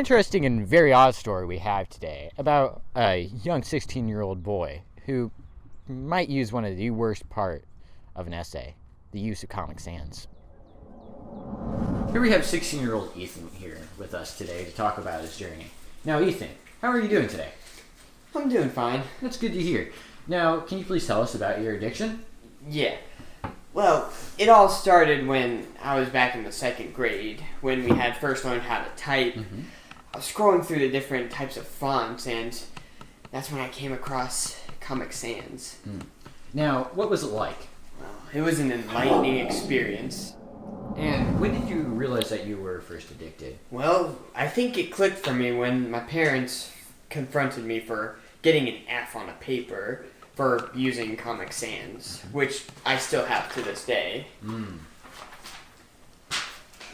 interesting and very odd story we have today about a young 16-year-old boy who might use one of the worst part of an essay, the use of Comic Sans. Here we have 16-year-old Ethan here with us today to talk about his journey. Now, Ethan, how are you doing today? I'm doing fine. That's good to hear. Now, can you please tell us about your addiction? Yeah. Well, it all started when I was back in the second grade, when we had first learned how to type. Mm-hmm. I was scrolling through the different types of fonts, and that's when I came across Comic Sans. Now, what was it like? Well, it was an enlightening experience. And when did you realize that you were first addicted? Well, I think it clicked for me when my parents confronted me for getting an F on a paper for using Comic Sans, which I still have to this day.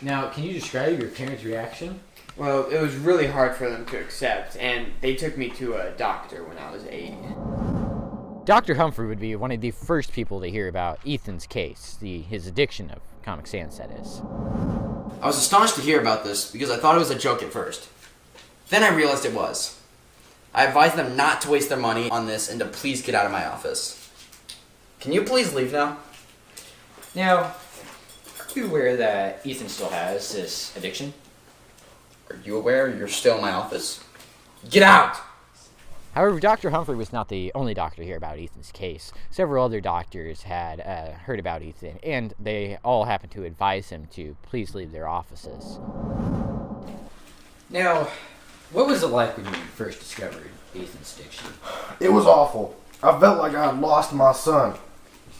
Now, can you describe your parents' reaction? Well, it was really hard for them to accept, and they took me to a doctor when I was 8. Dr. Humphrey would be one of the first people to hear about Ethan's case, his addiction of Comic Sans, that is. I was astonished to hear about this because I thought it was a joke at first. Then I realized it was. I advised them not to waste their money on this and to please get out of my office. Can you please leave now? Now, are you aware that Ethan still has this addiction? Are you aware you're still in my office? Get out! However, Dr. Humphrey was not the only doctor to hear about Ethan's case. Several other doctors had heard about Ethan, and they all happened to advise him to please leave their offices. Now, what was it like when you first discovered Ethan's addiction? It was awful. I felt like I had lost my son.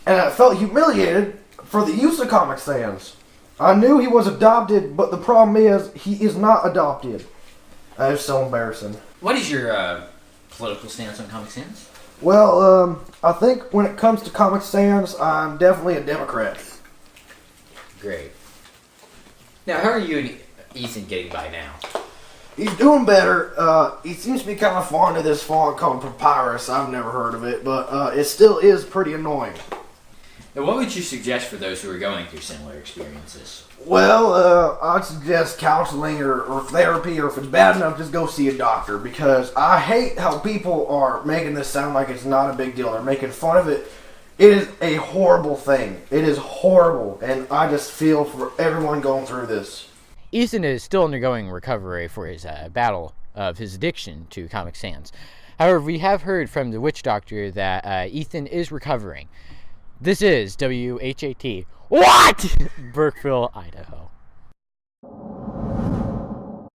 And I felt humiliated for the use of Comic Sans. I knew he was adopted, but the problem is, he is not adopted. That is so embarrassing. What is your political stance on Comic Sans? Well, I think when it comes to Comic Sans, I'm definitely a Democrat. Great. Now, how are you and Ethan getting by now? He's doing better. He seems to be kind of fond of this font called Papyrus. I've never heard of it, but it still is pretty annoying. Now, what would you suggest for those who are going through similar experiences? Well, I'd suggest counseling or therapy, or if it's bad enough, just go see a doctor, because I hate how people are making this sound like it's not a big deal. They're making fun of it. It is a horrible thing. It is horrible, and I just feel for everyone going through this. Ethan is still undergoing recovery for his battle of his addiction to Comic Sans. However, we have heard from the witch doctor that Ethan is recovering. This is WHAT. What? Burkeville, Idaho.